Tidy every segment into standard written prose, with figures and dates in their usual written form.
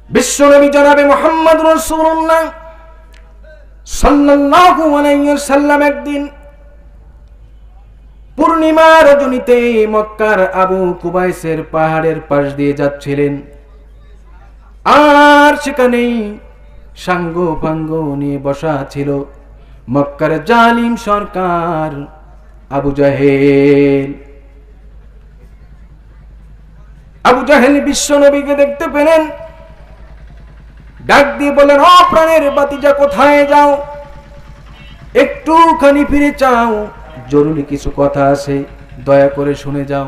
বিশ্বনবী জনাবে মুহাম্মদ রাসূলুল্লাহ সাল্লাল্লাহু আলাইহি ওয়াসাল্লাম একদিন পূর্ণিমা রজনীতে মক্কার আবু কুবাইসের পাহাড়ের পাশ দিয়ে যাচ্ছিলেন। আর সেখানেই সাঙ্গ পাঙ্গ নিয়ে বসা ছিল মক্কার জালিম সরকার আবু জাহেল। আবু জাহেল বিশ্বনবীকে দেখতে পেলেন, ডাক দিয়ে বলেন, ও প্রাণের বাতিজা, কোথায় যাও? একটুখানি ফিরে চাও, জরুরি কিছু কথা আছে, দয়া করে শুনে যাও।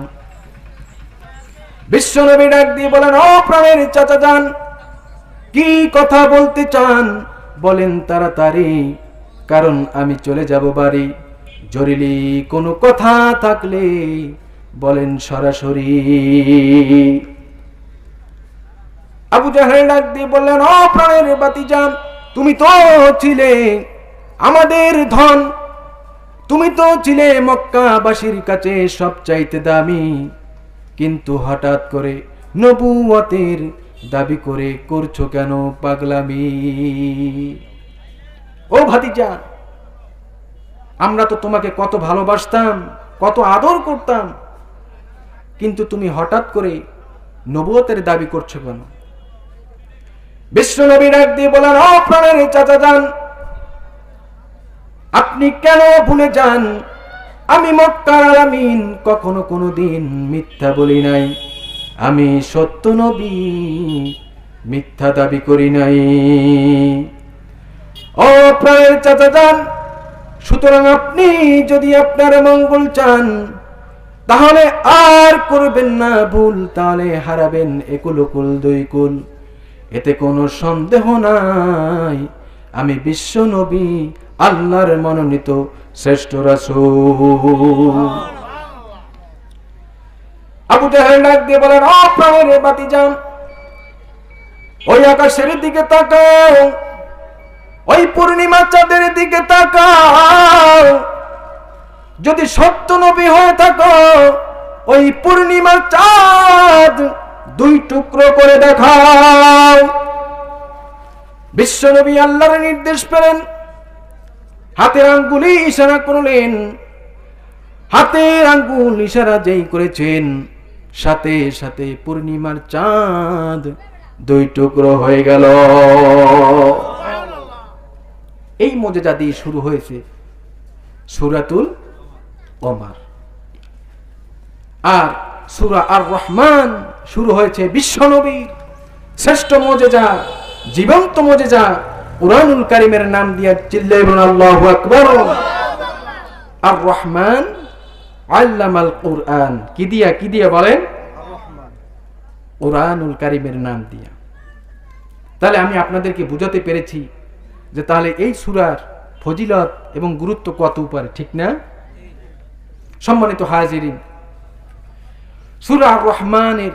বিশ্বনবী ডাক দিয়ে বলেন, ও প্রাণের চাচা যান, কি কথা বলতে চান বলেন তাড়াতাড়ি, কারণ আমি চলে যাব বাড়ি। জরুরি কোনো কথা থাকলে বলেন সরাসরি। আবু জাহেল ডাক দিয়ে বললেন, ও প্রাণের বাতিজা, তুমি তো ছিলে আমাদের ধন, তুমি তো ছিলে মক্কাবাসীর কাছে সবচাইতে দামি, কিন্তু হঠাৎ করে নবুয়তের দাবি করে করছো কেন পাগলামি? ও ভাতিজা, আমরা তো তোমাকে কত ভালোবাসতাম, কত আদর করতাম, কিন্তু তুমি হঠাৎ করে নবুয়তের দাবি করছো কেন? বিশ্বনবী ডাক দিয়ে বলেন, ও প্রাণের চাচা যান, আপনি কেন ভুলে যান আমি মক্কার আলামিন কখনো কোনোদিন মিথ্যা বলি নাই, আমি সত্য নবী, মিথ্যা দাবি করি নাই। ও প্রাণের চাচা যান, সুতরাং আপনি যদি আপনার মঙ্গল চান তাহলে আর করবেন না ভুল, তাহলে হারাবেন একুল কুল দুই কুল, এতে কোনো সন্দেহ নাই আমি বিশ্ব নবী, আল্লাহর মনোনীত শ্রেষ্ঠ রাসূল। আবু জাহেল ডাক দিয়ে বলেন, ও প্রাণের বাতিজা, ওই আকাশের দিকে তাকাও, ওই পূর্ণিমা চাঁদের দিকে তাকাও, যদি সত্য নবী হয়ে থাকো ওই পূর্ণিমার চাঁদ দুই টুকরো করে দেখাও। বিশ্বনবী আল্লাহর নির্দেশ পেলেন, হাতের আঙ্গুলি ইশারা করলেন, হাতের আঙ্গুল ইশারা যেই করেছেন সাথে সাথে পূর্ণিমার চাঁদ দুই টুকরো হয়ে গেল। এই মুজিজা দিয়ে শুরু হয়েছে সূরাতুল কমার। আর সূরা আর রহমান শুরু হয়েছে বিশ্বনবীর শ্রেষ্ঠ মুজিজা, জীবন্ত মুজিজা কুরআনুল কারীমের নাম দিয়ে চিল্লায়ে বলুন আল্লাহু আকবার। আর রহমান আল্লামাল কুরআন, কি দিয়া বলেন? কুরআনুল কারীমের নাম দিয়া। তাহলে আমি আপনাদেরকে বুঝাতে পেরেছি যে তাহলে এই সূরার ফজিলত এবং গুরুত্ব কত উপরে, ঠিক না? সম্মানিত হাজিরিন, সূরা আর রহমানের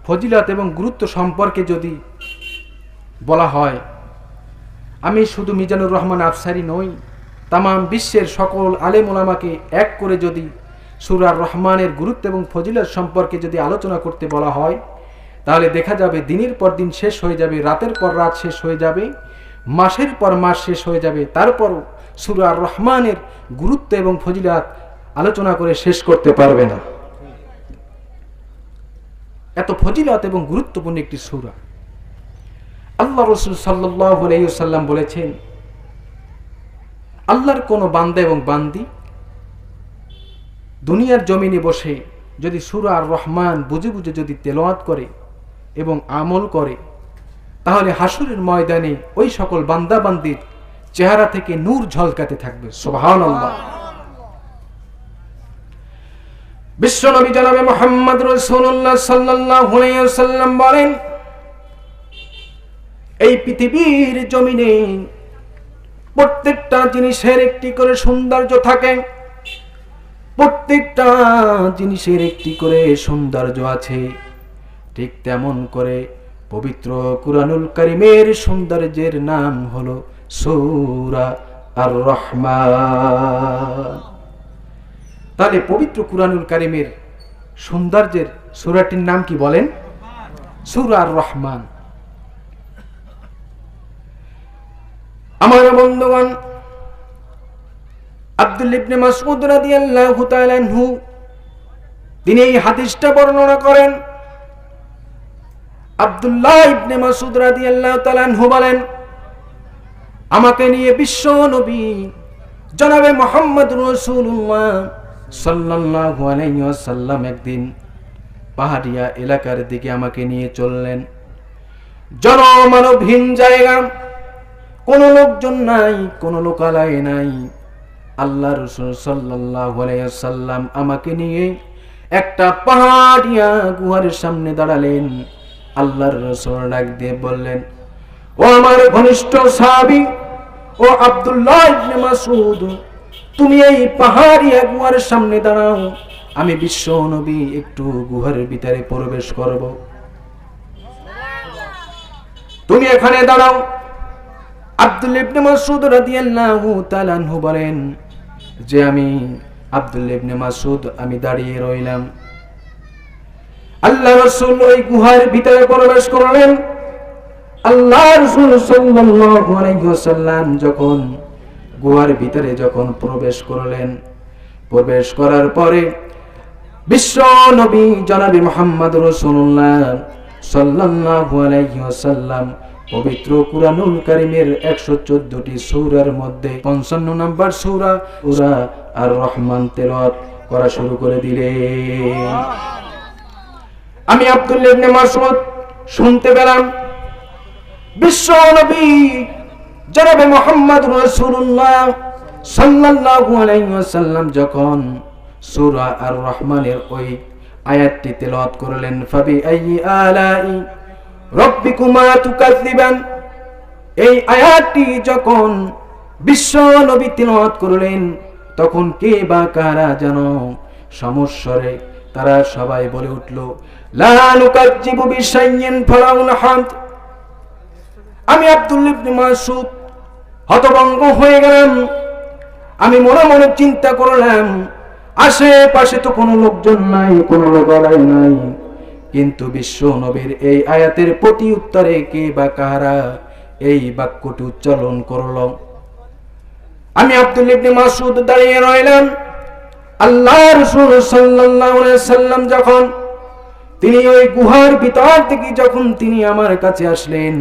ফজিলত এবং গুরুত্ব সম্পর্কে যদি বলা হয়, আমি শুধু মিজানুর রহমান আফসারী নই, তাম বিশ্বের সকল আলেম ওলামাকে এক করে যদি সূরা আর রহমানের গুরুত্ব এবং ফজিলত সম্পর্কে যদি আলোচনা করতে বলা হয়, তাহলে দেখা যাবে দিনের পর দিন শেষ হয়ে যাবে, রাতের পর রাত শেষ হয়ে যাবে, মাসের পর মাস শেষ হয়ে যাবে, তারপরও সূরা আর রহমানের গুরুত্ব এবং ফজিলত আলোচনা করে শেষ করতে পারবে না। এত ফজিলত এবং গুরুত্বপূর্ণ একটি সূরা। আল্লাহ রাসূল সাল্লাল্লাহু আলাইহি ওয়াসাল্লাম বলেছেন, আল্লাহর কোন বান্দা এবং বান্দি দুনিয়ার জমিনে বসে যদি সূরা আর রহমান বুঝে বুঝে যদি তেলাওয়াত করে এবং আমল করে, তাহলে হাসরের ময়দানে ওই সকল বান্দা বান্দির চেহারা থেকে নূর ঝলকাতে থাকবে। সুবহানাল্লাহ। বিশ্বনবী জনাবে মুহাম্মদ রাসূলুল্লাহ সাল্লাল্লাহু আলাইহি ওয়াসাল্লাম বলেন, এই পৃথিবীর জমিনে প্রত্যেকটা জিনিসের একটি করে সৌন্দর্য থাকে, প্রত্যেকটা জিনিসের একটি করে সৌন্দর্য আছে, ঠিক তেমন করে পবিত্র কুরআনুল কারীমের সৌন্দর্যের নাম হলো সূরা আর রহমান। তাহলে পবিত্র কুরআনুল কারীমের সৌন্দর্যের সূরাটির নাম কি বলেন? সূরা আর রহমান। আমার বন্ধুগণ, আব্দুল্লাহ ইবনে মাসউদ রাদিয়াল্লাহু তাআলা আনহু তিনি এই হাদিসটা বর্ণনা করেন। আব্দুল্লাহ ইবনে মাসউদ রাদিয়াল্লাহু তাআলা আনহু বলেন, আমাকে নিয়ে বিশ্ব নবী জনাবে মুহাম্মদুর রাসূলুল্লাহ সাল্লাল্লাহু আলাইহি ওয়াসাল্লাম একদিন পাহাড়িয়া এলাকার দিকে আমাকে নিয়ে চললেন। জনমানবহীন জায়গা, কোনো লোকজন নাই, কোনো লোকালয় নাই। আল্লাহ রাসূল সাল্লাল্লাহু আলাইহি ওয়াসাল্লাম আমাকে নিয়ে একটা পাহাড়িয়া গুহার সামনে দাঁড়ালেন। আল্লাহর রাসূল ডাক দিয়ে বললেন, ও আমার ঘনিষ্ঠ সাহাবী, ও আব্দুল্লাহ ইবনে মাসউদ, তুমি এই পাহাড়িয়া গুহার সামনে দাঁড়াও, আমি বিশ্ব নবী একটু গুহার ভিতরে প্রবেশ করব, তুমি এখানে দাঁড়াও। আব্দুল্লাহ ইবনে মাসউদ রাদিয়াল্লাহু তাআলা আনহু বলেন যে আমি আব্দুল্লাহ ইবনে মাসউদ আমি দাঁড়িয়ে রইলাম। আল্লাহ রাসূল ওই গুহার ভিতরে প্রবেশ করলেন। আল্লাহ রাসূল সাল্লাল্লাহু আলাইহি ওয়াসাল্লাম যখন গুহার ভিতরে যখন প্রবেশ করলেন, প্রবেশ করার পরে বিশ্ব নবী জনাবে মুহাম্মদ রাসূলুল্লাহ সাল্লাল্লাহু আলাইহি ওয়াসাল্লাম পবিত্র কুরআনুল কারীমের 114টি সূরার মধ্যে 55 নম্বর সূরা সূরা আর রহমান তেলাওয়াত করা শুরু করে দিলেন। আমি আব্দুল্লাহ ইবনে মাসউদ শুনতে পেলাম বিশ্ব নবী জনাবে মুহাম্মদ রাসূলুল্লাহ সাল্লাল্লাহু আলাইহি ওয়াসাল্লাম যখন সূরা আর রহমানের ওই আয়াতটি তেলাওয়াত করলেন, ফাবি আইয়ি আলাই রাব্বিকুমা তুকাযযিবান, এই আয়াতটি যখন বিশ্ব নবী তেলাওয়াত করলেন তখন কে বা কারা যেন সমস্বরে তারা সবাই বলে উঠল, লা নুকাযযিবু বিশাইইন ফালাউল হামদ। আমি আব্দুল্লাহ ইবনে মাসউদ হতভম্ব হয়ে গেলাম। আমি মনে মনে চিন্তা করলাম, আশেপাশে তো কোনো লোকজন নাই, কোনো লোকালয় নাই, কিন্তু বিশ্ব নবীর এই আয়াতের প্রতি উত্তরে কে বা কারা এই বাক্যটি উচ্চারণ করল। আমি আব্দুল্লাহ ইবনে মাসউদ দাঁড়িয়ে রইলাম। আল্লাহ রাসূল সাল্লাল্লাহু আলাইহি ওয়াসাল্লাম যখন তিনি ওই গুহার ভিতর থেকে যখন তিনি আমার কাছে আসলেন,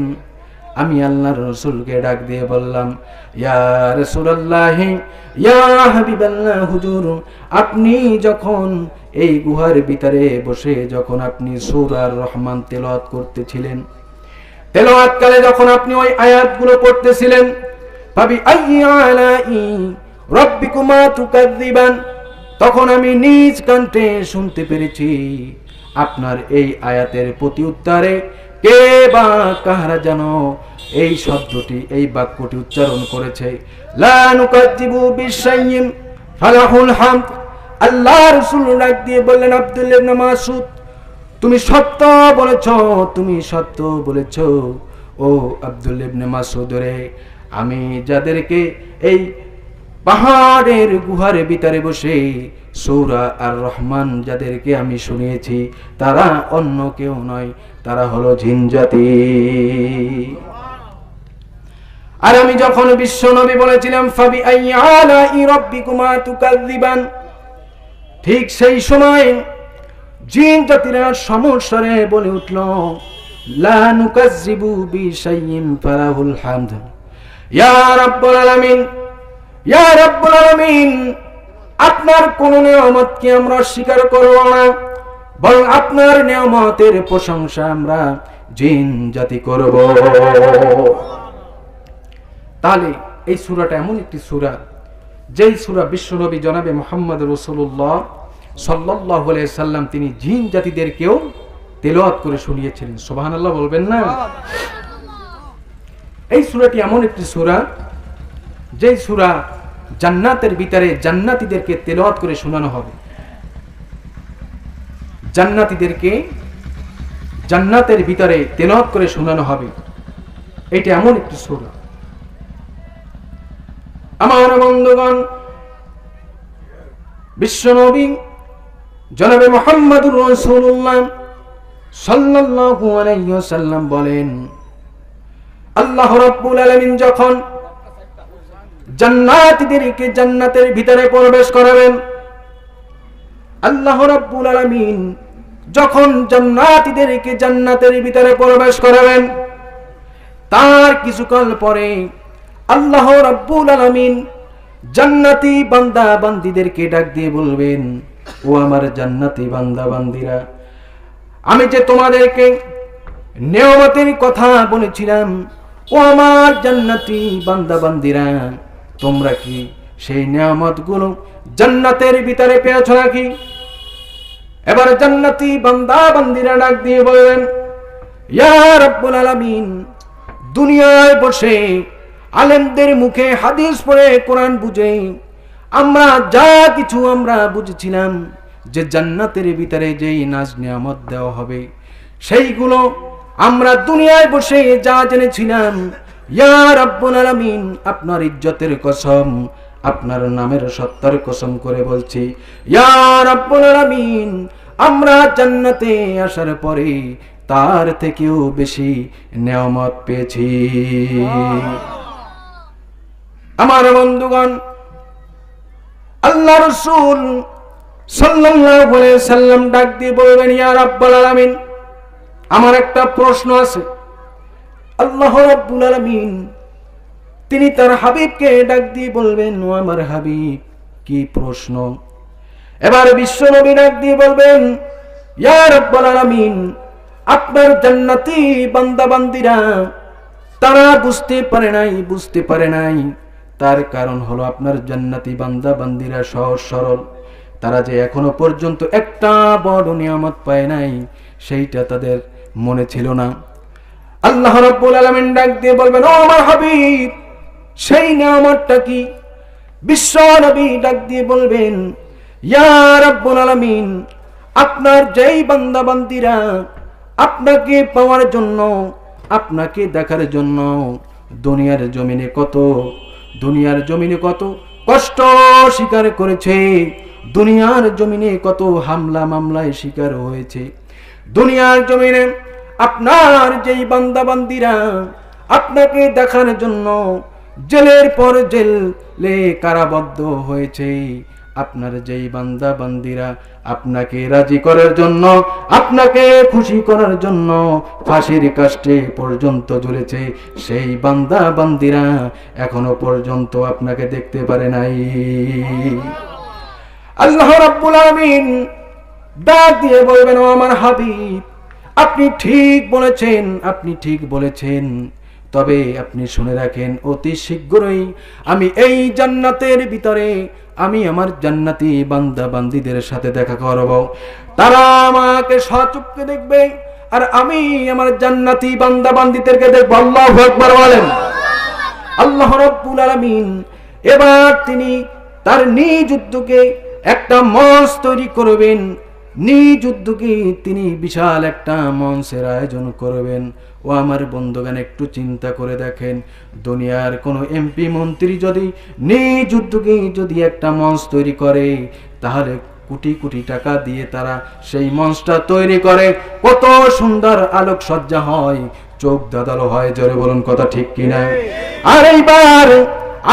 আমি আল্লাহর রাসূলকে ডাক দিয়ে বললাম, ইয়া রাসূলুল্লাহ, ইয়া হাবিবাল্লাহ, হুজুর আপনি যখন এই গুহার ভিতরে বসে যখন আপনি সূরা আর রহমান তেলাওয়াত করতেছিলেন, তেলাওয়াতকালে যখন আপনি ওই আয়াতগুলো পড়তেছিলেন, ফাবি আইয়ি আলাই রাব্বিকুমা তুকাযযিবান, তখন আমি নিজ কণ্ঠে শুনতে পেরেছি আপনার এই আয়াতের প্রতি উত্তরে কে বা কারা যেন এই শব্দটি এই বাক্যটি উচ্চারণ করেছে, লা নুকাযযিবু বিশাইইন ফালাহুল হামদ। আল্লাহ রাসূল ডাক দিয়ে বললেন, আব্দুল্লাহ ইবনে মাসউদ তুমি সত্য বলেছো, তুমি সত্য বলেছো। ও আব্দুল্লাহ ইবনে মাসউদ রে, আমি যাদেরকে এই পাহাড়ের গুহার ভিতরে বসে সূরা আর রহমান যাদেরকে আমি শুনিয়েছি তারা অন্য কেউ নয়, তারা হলো জিন জাতি। আর আমি যখন বিশ্ব নবী বলেছিলাম ফাবি আইয়ি আলাই রাব্বিকুমা তুকাযযিবান, ঠিক সেই সময় জিন জাতিরা সমস্বরে বলে উঠল, লা নুকাযযিবু বিশাইইন ফালাহুল হামদ। ইয়া রাব্বুল আলামিন, ইয়া রাব্বুল আলামিন, আপনার কোন নিয়ামতকে আমরা অস্বীকার করব না, বরং আপনার নিয়ামতের প্রশংসা আমরা জিন জাতি করব। তাহলে এই সূরাটা এমন একটি সূরা, যেই সূরা বিশ্বনবী জনাবে মুহাম্মদ রাসূলুল্লাহ সাল্লাল্লাহু আলাইহি সাল্লাম তিনি জিন জাতিদেরকেও তেলাওয়াত করে শুনিয়েছিলেন। সুবহানাল্লাহ বলবেন না? এই সূরাটি এমন একটি সূরা, যেই সূরা জান্নাতের ভিতরে জান্নাতীদেরকে তেলাওয়াত করে শোনানো হবে। জান্নাতীদেরকে জান্নাতের ভিতরে তেলাওয়াত করে শোনানো হবে। এটা এমন একটি সূরা। আমার বন্ধুগণ, বিশ্বনবী জনাবে মুহাম্মদুর রাসূলুল্লাহ সাল্লাল্লাহু আলাইহি ওয়াসাল্লাম বলেন, আল্লাহ রাব্বুল আলামিন যখন জান্নাতীদেরকে জান্নাতের ভিতরে প্রবেশ করাবেন। আল্লাহ রাব্বুল আলামিন যখন জান্নাতীদেরকে জান্নাতের ভিতরে প্রবেশ করাবেন, তার কিছুকাল পরে আল্লাহ রাব্বুল আলামিন জান্নাতি বান্দা বান্দীদেরকে ডাক দিয়ে বলবেন, ও আমার জান্নাতি বান্দা বান্দীরা, আমি যে তোমাদেরকে নেয়ামতের কথা বলেছিলাম, ও আমার জান্নাতি বান্দা বান্দীরা, তোমরা কি সেই নেয়ামতগুলো জান্নাতের ভিতরে পেয়েছো নাকি? এবার জান্নাতি বান্দা বান্দীরা ডাক দিয়ে বলবেন, ইয়া রাব্বুল আলামিন, দুনিয়ায় বসে আলেমদের মুখে হাদিস পড়ে কোরআন বুঝে আমরা যা কিছু আমরা বুঝেছিলাম যে জান্নাতের ভিতরে যেই নাজ নিয়ামত দেওয়া হবে, সেইগুলো আমরা দুনিয়ায় বসে যা জেনেছিলাম, ইয়া রাব্বুল আলামিন, আপনার ইজ্জতের কসম, আপনার নামের সত্তার কসম করে বলছি, ইয়া রাব্বুল আলামিন, আমরা জান্নাতে আসার পরে তার থেকেও বেশি নিয়ামত পেয়েছি। আমার বন্ধুগণ, আল্লাহ রাসূল সাল্লাল্লাহু আলাইহি সাল্লাম ডাক দিয়ে বলবেন, ইয়া রাব্বুল আলামিন, আমার একটা প্রশ্ন আছে। আল্লাহ রাব্বুল আলামিন তিনি তার হাবিবকে ডাক দিয়ে বলবেন, ও আমার হাবিব, কি প্রশ্ন? এবার বিশ্ব নবী ডাক দিয়ে বলবেন, ইয়া রাব্বুল আলামিন, আপনার জান্নাতি বান্দা বান্দীরা তারা বুঝতে পারে নাই, তার কারণ হলো আপনার জান্নাতি বান্দা বান্দীরা সহজ সরল, তারা যে এখনো পর্যন্ত একটা বড় নিয়ামত পায় নাই, সেইটা তাদের মনে ছিল না। আল্লাহ রাব্বুল আলামিন ডাক দিয়ে বলবেন, ও আমার হাবিব, সেই নিয়ামতটা কি? বিশ্ব নবী ডাক দিয়ে বলবেন, ইয়া রাব্বুল আলামিন, আপনার যেই বান্দা বান্দীরা আপনাকে পাওয়ার জন্য, আপনাকে দেখার জন্য দুনিয়ার জমিনে কত কষ্ট স্বীকার করেছে, দুনিয়ার জমিনে কত হামলা মামলায় শিকার হয়েছে, দুনিয়ার জমিনে আপনার যেই বান্দা বান্দীরা আপনাকে দেখার জন্য জেলের পর জেলে কারাবদ্ধ হয়েছে, আপনার যেই বান্দা বান্দীরা আপনাকে রাজি করার জন্য, আপনাকে খুশি করার জন্য ফাঁসির কাষ্টে পর্যন্ত ঝুলেছে, সেই বান্দা বান্দীরা এখনো পর্যন্ত আপনাকে দেখতে পারে নাই। আল্লাহ রাব্বুল আলামিন ডাক দিয়ে বলবেন, ও আমার হাবিব, আপনি ঠিক বলেছেন, তবে আপনি শুনে রাখেন, অতি শীঘ্রই আমি এই জান্নাতের ভিতরে আমি আমার জান্নাতি বান্দা বান্দীদের সাথে দেখা করব, তারা আমাকে সচক্ষে দেখবে, আর আমি আমার জান্নাতি বান্দা বান্দীদেরকে দেখব। আল্লাহু আকবার বলেন। আল্লাহ রাব্বুল আলামিন এবার তিনি তার নিজ উদ্যোগে একটা মঞ্চ তৈরি করবেন, নিজ উদ্যোগে তিনি বিশাল একটা মঞ্চের আয়োজন করবেন। ও আমার বন্ধুগণ, একটু চিন্তা করে দেখেন, দুনিয়ার কোনো এমপি মন্ত্রী যদি নিজ উদ্যোগে যদি একটা মঞ্চ তৈরি করে, তাহলে কোটি কোটি টাকা দিয়ে তারা সেই মঞ্চটা তৈরি করে, কত সুন্দর আলোকসজ্জা হয়, চোখ দাদালো হয়। জোরে বলুন, কথা ঠিক কিনা? আর এইবার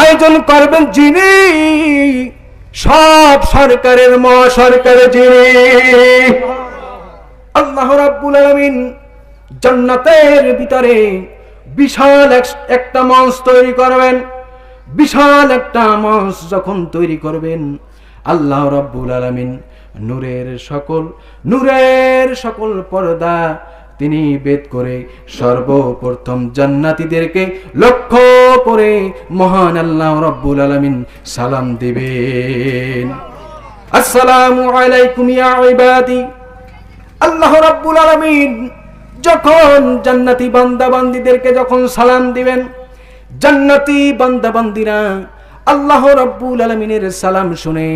আয়োজন করবেন যিনি সব সরকারের মহাসরকারে, যিনি আল্লাহ রাব্বুল আলামিন জান্নাতের ভিতরে বিশাল একটা মঞ্চ তৈরি করবেন। বিশাল একটা মঞ্চ যখন তৈরি করবেন, আল্লাহ রাব্বুল আলামিন নূরের সকল পর্দা তিনি বেদ করে সর্বপ্রথম জান্নাতীদেরকে লক্ষ্য করে মহান আল্লাহ রাব্বুল আলামিন সালাম দিবেন, আসসালামু আলাইকুম ইয়া ইবাদি। আল্লাহ রাব্বুল আলামিন যখন জান্নাতি বান্দা বান্দীদেরকে যখন সালাম দিবেন, জান্নাতি বান্দা বান্দীরা আল্লাহ রাব্বুল আলামিনের সালাম শুনে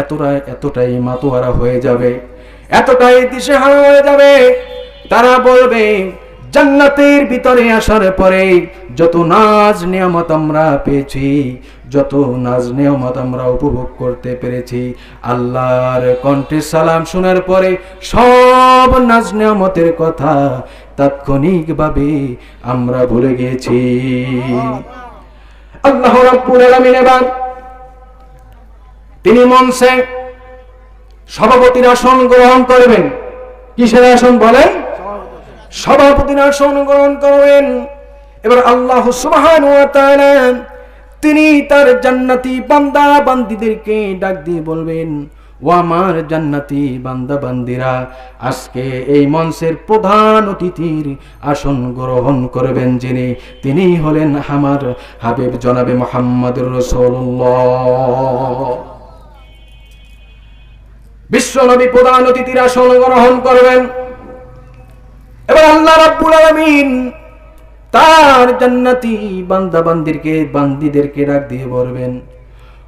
এতটাই মাতোয়ারা হয়ে যাবে, এতটাই দিশেহারা হয়ে যাবে, তারা বলবে, জান্নাতের ভিতরে আসার পরে যত নাজ নিয়ামত আমরা পেয়েছি, যত নাজ নিয়ামত আমরা উপভোগ করতে পেরেছি, আল্লাহর কণ্ঠে সালাম শোনার পরে সব নাজ নিয়ামতের কথা তাৎক্ষণিকভাবে আমরা ভুলে গেছি। আল্লাহ রাব্বুল আলামিন এবার তিনি মঞ্চে সভাপতির আসন গ্রহণ করবেন। কিসের আসন বলেন? সভাপতির আসন গ্রহণ করবেন। এবার আল্লাহ সুবহানাহু ওয়া তাআলা তিনি তার জান্নাতি বান্দা বান্দীদেরকে ডাক দিয়ে বলবেন, ও আমার জান্নাতি বান্দা বান্দীরা, আজকে এই মঞ্চের প্রধান অতিথির আসন গ্রহণ করবেন যিনি, তিনি হলেন আমার হাবিব জনাবে মুহাম্মদুর রাসূলুল্লাহ। বিশ্বনবী প্রধান অতিথির আসন গ্রহণ করবেন। এবার আল্লাহ রাব্বুল আলামিন তার জান্নাতি বান্দা বান্দীদেরকে ডাক দিয়ে বলবেন,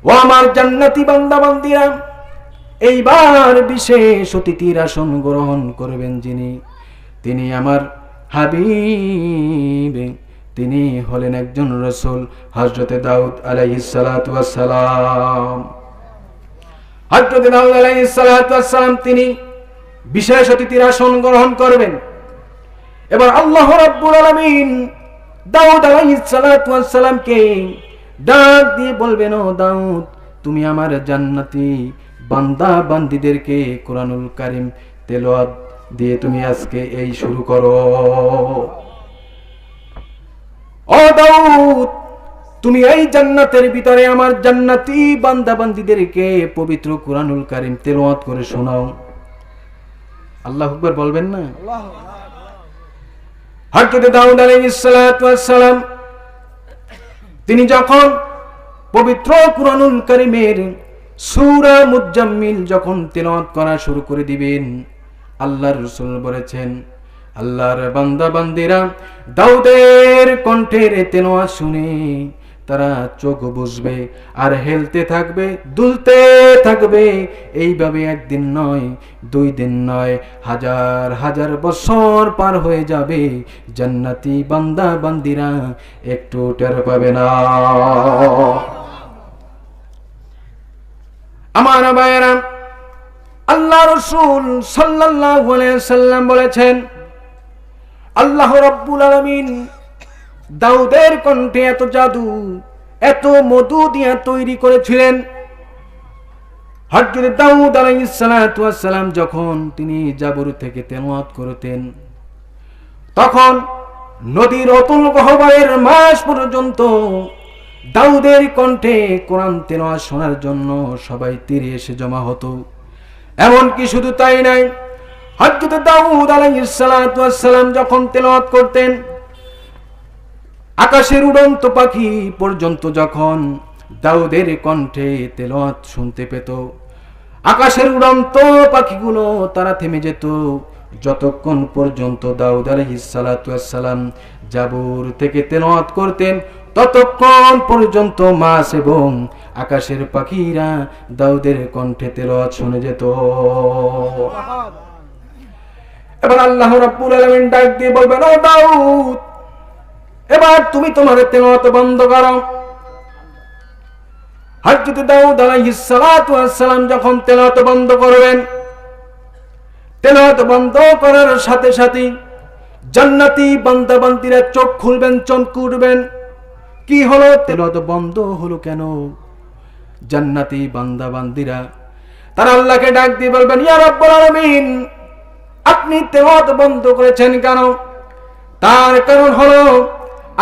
ও আমার জান্নাতি বান্দা বান্দীরা, এইবার বিশেষ অতিথির আসন গ্রহণ করবেন যিনি, তিনি আমার হাবিব, তিনি হলেন একজন রাসূল, হযরতে দাউদ আলাইহিস সালাতু ওয়াস সালাম। হযরতে দাউদ আলাইহিস সালাতু ওয়াস সালাম তিনি বিশেষ অতিথির আসন গ্রহণ করবেন। এবার আল্লাহ রাব্বুল আলামিন দাউদ আলাইহিস সালাতু ওয়াস সালামকে ডাক দিয়ে বলবেন, ও দাউদ, তুমি আমার জান্নাতি বান্দা বান্দীদেরকে কোরআনুল কারীম তেলাওয়াত দিয়ে তুমি আজকে এই শুরু করো। ও দাউদ, তুমি এই জান্নাতের ভিতরে আমার জান্নাতি বান্দা বান্দীদেরকে পবিত্র কোরআনুল কারীম তেলাওয়াত করে শোনাও। আল্লাহু আকবার বলবেন না? হযরত দাউদ আলাইহিস সালাতু ওয়াস সালাম তিনি যখন পবিত্র কোরআনুল কারীমের সূরা মুজাম্মিল যখন তেলাওয়াত করা শুরু করে দিবেন, আল্লাহর রাসূল বলেছেন, আল্লাহর বান্দা বান্দীরা দাউদের কণ্ঠের তেলাওয়াত শুনে তারা চোখ বুঝবে আর হেলতে থাকবে, দুলতে থাকবে। এইভাবে একদিন নয়, 2 দিন নয়, হাজার হাজার বছর পার হয়ে যাবে, জান্নাতি বান্দা বান্দীরা একটু টের পাবে না। আমার ভাইয়েরা, আল্লাহ রাসূল সাল্লাল্লাহু আলাইহি ওয়াসাল্লাম বলেছেন, আল্লাহ রাব্বুল আলামিন দাউদের কণ্ঠে এত জাদু, এত মধু দিয়ে তৈরি করেছিলেন। হযরত দাউদ আলাইহিস সালাতু ওয়াস সালাম যখন তিনি জাবর থেকে তেলাওয়াত করতেন, তখন নদীর অতুল গহ্বরের মাস পর্যন্ত দাউদের কণ্ঠে কোরআন তেলাওয়াত শোনার জন্য সবাই তীরে এসে জমা হতো। এমনকি শুধু তাই নয়, হযরত দাউদ আলাইহিস সালাতু ওয়াস সালাম যখন তেলাওয়াত করতেন, আকাশের উড়ন্ত পাখি পর্যন্ত যখন দাউদের কণ্ঠে তেলাওয়াত শুনতে পেত, আকাশের উড়ন্ত পাখিগুলো তারা থেমে যেত, যতক্ষণ পর্যন্ত দাউদ আলাইহিস সালাতু ওয়াস সালাম জাবুর থেকে তেলাওয়াত করতেন, ততক্ষণ পর্যন্ত মাছ এবং আকাশের পাখিরা দাউদের কণ্ঠে তেলাওয়াত শুনে যেত। এবার আল্লাহ রাব্বুল আলামিন ডাক দিয়ে বলবেন, ও দাউদ, এবার তুমি তোমার তেলাওয়াত বন্ধ করো। হযরত দাউদ আলাইহিস সালাতু ওয়াস সালাম যখন তেলাওয়াত বন্ধ করবেন, তেলাওয়াত বন্ধ করার সাথে সাথে জান্নাতি বান্দা বান্দীরা চোখ খুলবেন, চমকে উঠবেন। কি হলো? তেলাওয়াত বন্ধ হলো কেন? জান্নাতি বান্দা বান্দীরা তারা আল্লাহকে ডাক দিয়ে বলবেন, ইয়া রাব্বুল আলামিন, আপনি তেলাওয়াত বন্ধ করেছেন কেন? তার কারণ হলো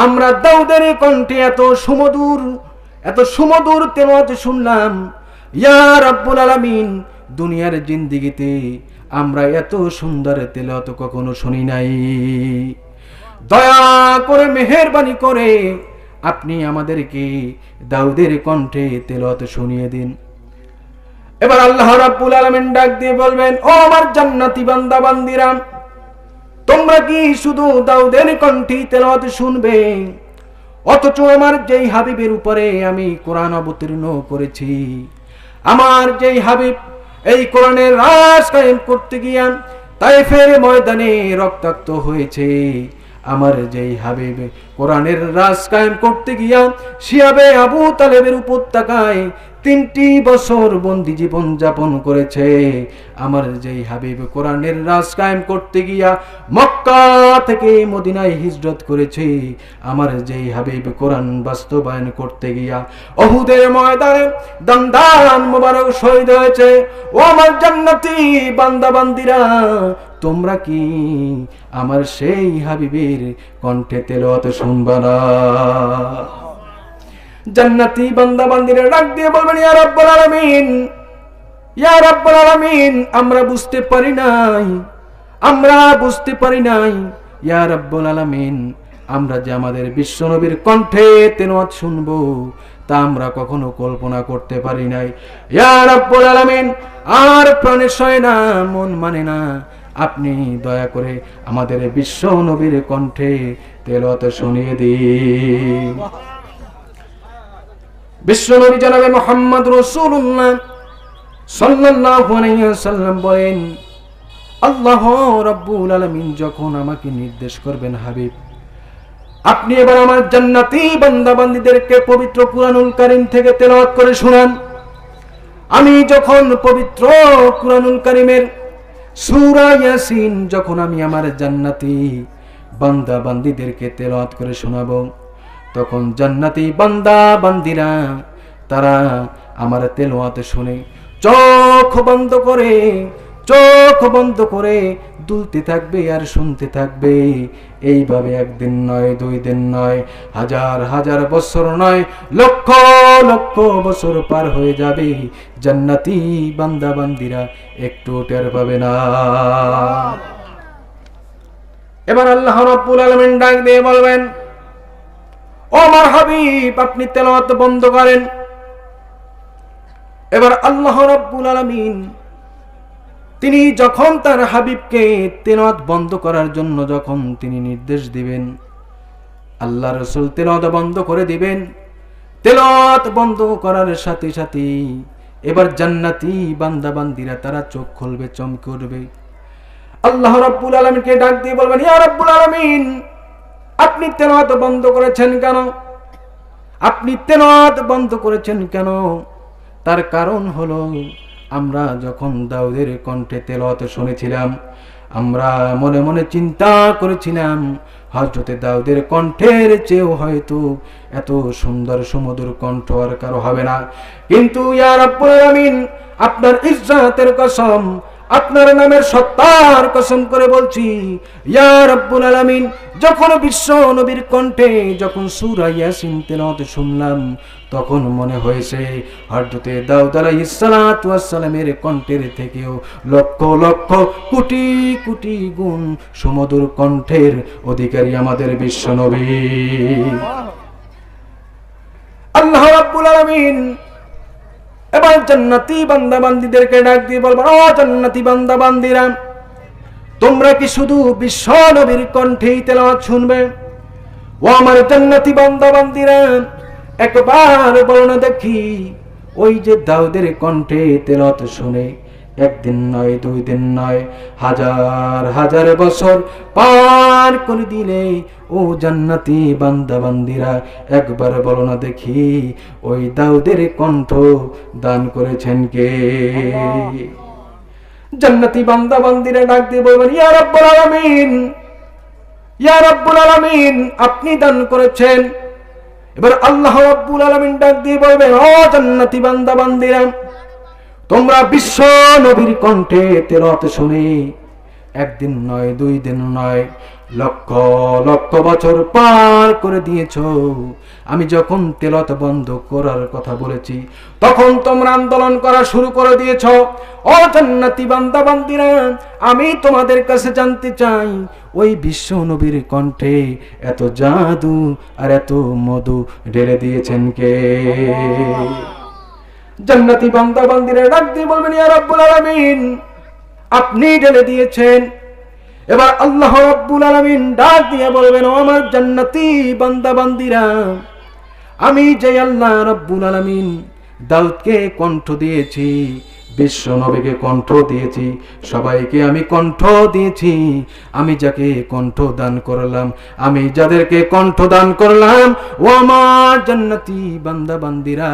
আমরা দাউদের কণ্ঠে এত সুমধুর তেলাওয়াত শুনলাম। ইয়া রাব্বুল আলামিন, দুনিয়ার জিন্দেগিতে আমরা এত সুন্দর তেলাওয়াত কখনো শুনি নাই। দয়া করে, মেহেরবানি করে আপনি আমাদেরকে দাউদের কণ্ঠে তেলাওয়াত শুনিয়ে দিন। এবার আল্লাহ রাব্বুল আলামিন ডাক দিয়ে বলবেন, ও আমার জান্নাতি বান্দা বান্দীরা, তোমরা কি শুধু দাউদের কণ্ঠে তেলাওয়াত শুনবে? অথচ আমার যেই হাবিবের উপরে আমি কোরআন অবতীর্ণ করেছি, আমার যেই হাবিব এই কোরআনের রাজ কায়েম করতে গিয়া তায়েফের ময়দানে রক্তাক্ত হয়েছে, আমার যেই হাবিব কোরআনের রাজ কায়েম করতে গিয়া শিয়াবে আবু তালেবের উপত্যকায় 3টি বছর বন্দি জীবন যাপন করেছে। আমার যেই হাবিব কোরআনের রাজ কায়েম করতে গিয়া মক্কা থেকে মদিনায় হিজরত করেছে, আমার যেই হাবিব কোরআন বাস্তবায়ন করতে গিয়া উহুদের ময়দানে দন্দান মোবারক শহীদ হয়েছে। ও আমার জান্নাতি বান্দা বান্দিরা, তোমরা কি আমার সেই হাবিবের কণ্ঠে তেলাওয়াত শুনবা না? জান্নাতি বান্দা বান্দিরা ডাক দিয়ে বলবেন, ইয়া রাব্বুল আলামিন, ইয়া রাব্বুল আলামিন, আমরা বুঝতে পারি নাই ইয়া রাব্বুল আলামিন, আমরা যে আমাদের বিশ্বনবীর কণ্ঠে তেলাওয়াত শুনবো তা আমরা কখনো কল্পনা করতে পারি নাই। ইয়া রাব্বুল আলামিন, আর প্রাণে সয় না, মন মানে না, আপনি দয়া করে আমাদের বিশ্বনবীর কণ্ঠে তেলাওয়াত শুনিয়ে দিন। বিশ্বনবী জনাবে মুহাম্মদ রাসূলুল্লাহ সাল্লাল্লাহু আলাইহি ওয়াসাল্লাম বলেন, আল্লাহ রাব্বুল আলামিন যখন আমাকে নির্দেশ করবেন, হাবিব আপনি এবার আমার জান্নাতি বান্দা বান্দীদেরকে পবিত্র কুরআনুল কারীম থেকে তেলাওয়াত করে শোনান। আমি যখন পবিত্র কুরআনুল কারীমের সূরা ইয়াসিন যখন আমি আমার জান্নাতি বান্দা বান্দীদেরকে তেলাওয়াত করে শোনাবো, তখন জান্নাতি বান্দা বান্দিরা তারা আমার তেলাওয়াত শুনে চোখ বন্ধ করে দুলতে থাকবে আর শুনতে থাকবে। এইভাবে একদিন নয়, 2 দিন নয়, হাজার হাজার বছর নয়, লক্ষ লক্ষ বছর পার হয়ে যাবে, জান্নাতি বান্দা বান্দিরা একটু টের পাবে না। এবার আল্লাহ রাব্বুল আলামিন ডাক দিয়ে বলবেন, ও আমার হাবিব আপনি তেলাওয়াত বন্ধ করেন। এবার আল্লাহ রাব্বুল আলামিন তিনি যখন তার হাবিবকে তেলাওয়াত বন্ধ করার জন্য যখন তিনি নির্দেশ দিবেন, আল্লাহ রাসূল তেলাওয়াত বন্ধ করে দিবেন। তেলাওয়াত বন্ধ করার সাথে সাথে এবার জান্নাতি বান্দা বান্দিরা তারা চোখ খুলবে, চমকে উঠবে। আল্লাহ রাব্বুল আলামিনকে ডাক দিয়ে বলবেন, ইয়া রাব্বুল আলামিন, আপনি তেলাওয়াত বন্ধ করেছেন কেন? আপনি তেলাওয়াত বন্ধ করেছেন কেন? তার কারণ হলো, আমরা যখন দাউদের কণ্ঠে তেলাওয়াত শুনেছিলাম, আমরা মনে মনে চিন্তা করেছিলাম হযরতে দাউদের কণ্ঠের চেয়েও হয়তো এত সুন্দর সুমধুর কণ্ঠ আর কারো হবে না। কিন্তু ইয়া রাব্বুল আলামিন, আপনার ইজ্জতের কসম, আপনার নামের সত্তার কসম করে বলছি, ইয়া রাব্বুল আলামিন, যখন বিশ্ব নবীর কণ্ঠে যখন সূরা ইয়াসিন তেলাওয়াত শুনলাম, তখন মনে হয়েছে হযরতে দাউদ আলাইহিস সালাতু ওয়াস সালামের কণ্ঠের থেকেও লক্ষ লক্ষ কোটি কোটি গুণ সুমধুর কণ্ঠের অধিকারী আমাদের বিশ্ব নবী। আল্লাহ রাব্বুল আলামিন এবার জান্নাতি বান্দা বান্দীদেরকে ডাক দিয়ে বলবেন, ও জান্নাতি বান্দা বান্দীরা, তোমরা কি শুধু বিশ্ব নবীর কণ্ঠেই তেলাওয়াত শুনবে? ও আমার জান্নাতি বান্দা বান্দীরা, একবার বলো না দেখি, ওই যে দাউদের কণ্ঠে তেলাওয়াত শুনে একদিন নয়, 2 দিন নয়, হাজার হাজার বছর পার করে দিলে, ও জান্নাতি বান্দা বান্দিরা, একবার বলো না দেখি, ওই দাউদের কণ্ঠ দান করেছেন কে? জান্নাতি বান্দা বান্দিরা ডাক দিয়ে বলবেন, ইয়া রাব্বুল আলামিন, ইয়া রাব্বুল আলামিন, আপনি দান করেছেন। এবার আল্লাহ রাব্বুল আলামিন ডাক দিয়ে বলবেন, ও জান্নাতি বান্দা বান্দিরা, তোমরা বিশ্ব নবীর কণ্ঠে তেলাওয়াত শুনে একদিন নয়, 2 দিন নয়, লক্ষ লক্ষ বছর পার করে দিয়েছো। আমি যখন তেলাওয়াত বন্ধ করার কথা বলেছি, তখন তোমরা আন্দোলন করা শুরু করে দিয়েছো। ও জান্নাতি বান্দা বান্দিরা, আমি তোমাদের কাছে জানতে চাই, ওই বিশ্ব নবীর কণ্ঠে এত জাদু আর এত মধু ঢেলে দিয়েছেন কে? জান্নাতি বান্দা বান্দিরা ডাক দিয়ে বলবেন, ইয়া রাব্বুল আলামিন, আপনি ঢেলে দিয়েছেন। এবার আল্লাহ রাব্বুল আলামিন ডাক দিয়ে বলবেন, ও আমার জান্নাতি বান্দা বান্দিরা, আমি যে আল্লাহ রাব্বুল আলামিন দাউদকে কণ্ঠ দিয়েছি, বিশ্ব নবীকে কণ্ঠ দিয়েছি, সবাইকে আমি কণ্ঠ দিয়েছি। আমি যাকে কণ্ঠ দান করলাম, আমি যাদেরকে কণ্ঠ দান করলাম, ও আমার জান্নাতি বান্দা বান্দিরা,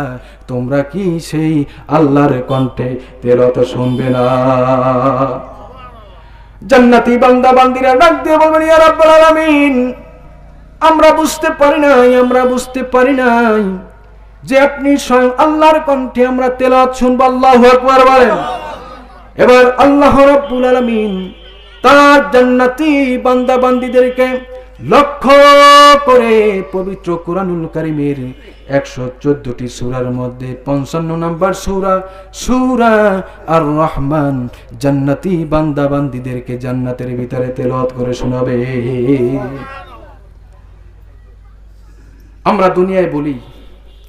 তোমরা কি সেই আল্লাহর কণ্ঠে তেলাওয়াত শুনবে না? জান্নাতি বান্দা বান্দিরা ডাক দিয়ে বলবেন, ইয়া রাব্বুল আলামিন, আমরা বুঝতে পারি নাই যে আপনি স্বয়ং আল্লাহর কণ্ঠে আমরা তেলাওয়াত শুনবো। আল্লাহু আকবার বলেন। এবার আল্লাহ রাব্বুল আলামিন তার জান্নাতি বান্দা বান্দীদেরকে লক্ষ্য করে পবিত্র কোরআনুল কারীমের 114টি সূরার মধ্যে 55 নম্বর সূরা আর রহমান জান্নাতি বান্দা বান্দীদেরকে জান্নাতের ভিতরে তেলাওয়াত করে শোনাবে। আমরা দুনিয়ায় বলি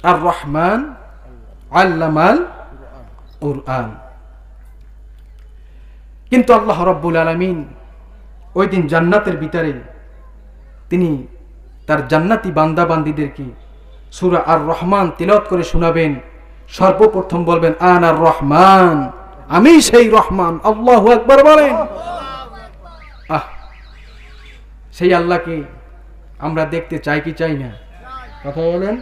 আর রহমান আল্লামাল কুরআন, কিন্তু আল্লাহ রাব্বুল আলামিন ওই দিন জান্নাতের ভিতরে তিনি তার জান্নাতি বান্দা বান্দীদেরকে সূরা আর রহমান তিলাওয়াত করে শোনাবেন। সর্বপ্রথম বলবেন, আনার রহমান, আমি সেই রহমান। আল্লাহু আকবার বলেন। সেই আল্লাহকে আমরা দেখতে চাই কি চাই না? কথা বলেন।